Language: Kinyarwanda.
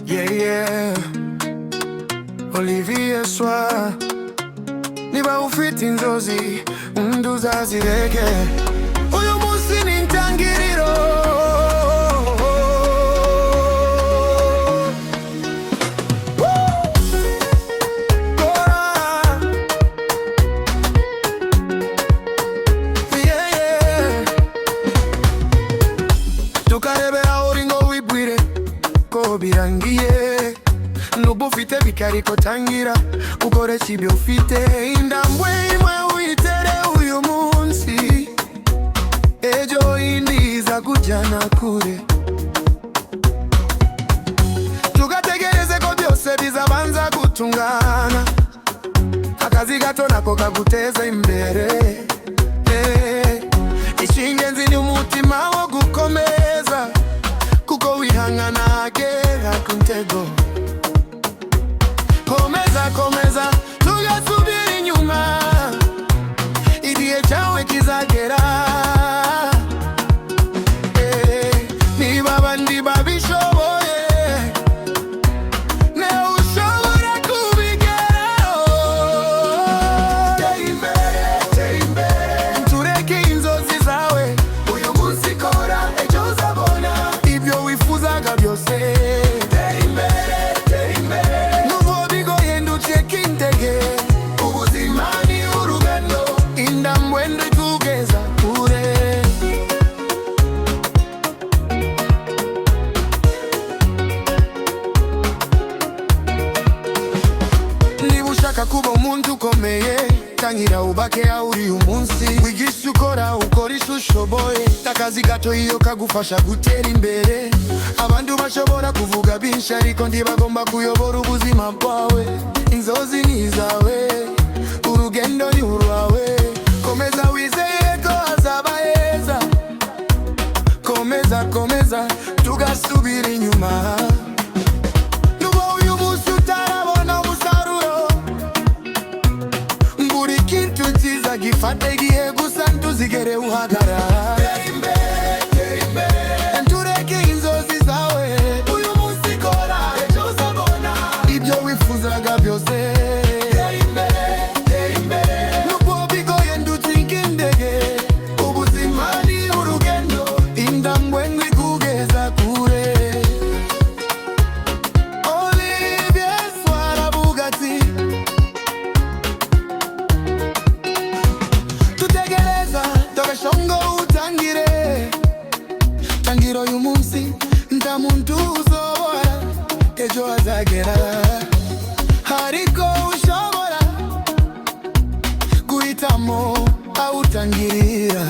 Yeah, yeah. Olivier Soir niba ufite inzozi unduzazireke uyu munsi ni intangiriro. Tukarebe aho ringo wibwire ko birangiye nubu ufite bikariko tangira ukoresha ibyo ufite indambwe imwe witere uyu munsi ejo indiza kujana kure tugategereze ko byose bizabanza gutungana akazi gato nako kaguteza imbere ishingenzi ni umutima wo gukomeza kuko wihangana agera ku ntego. Komeza, komeza, tugasubira inyuma igihe cyawe kizagera. Niba abandi babishoboye nawe ushobora kubigeraho. Tera imbere, tera imbere, tureke inzozi zawe uyu munsi kora ejo uzabona ibyo wifuzaga byose. Tera imbere, tera imbere, ubuzima ni urugendo indambwe nditugeza kure. Niba ushaka kuba umuntu ukomeye tangira ubake aho uri umunsi wigisha ukora isho ushoboye akazi gato iyo kagufasha gutera imbere. Abantu bashobora kuvuga byinshi ariko ntibagomba kuyobora ubuzima bwawe. Inzozi ni izawe, urugendo ni urwawe. Komeza wizeye ko hazaba heza. Komeza, komeza, tugasubira inyuma nubo uyu munsi utarabona umusaruro buri kintu cyiza gifate igihe gusa ntuzigere uhagarara. Tera imbere, tera imbere, tureke inzozi zawe uyu munsi kora ejo uzabona ibyo wifuzaga byose. Tera imbere, tera imbere, nubwo bigoye ndutsinda indege. Ubuzima ni urugendo indambwe ndikugeza kure. Olivier Soir avuga ati tutegereza togashongo utangire tangiro uyu munsi nta muntu uzobora ejo azagera hariko ushobora guhitamo aho utangirira.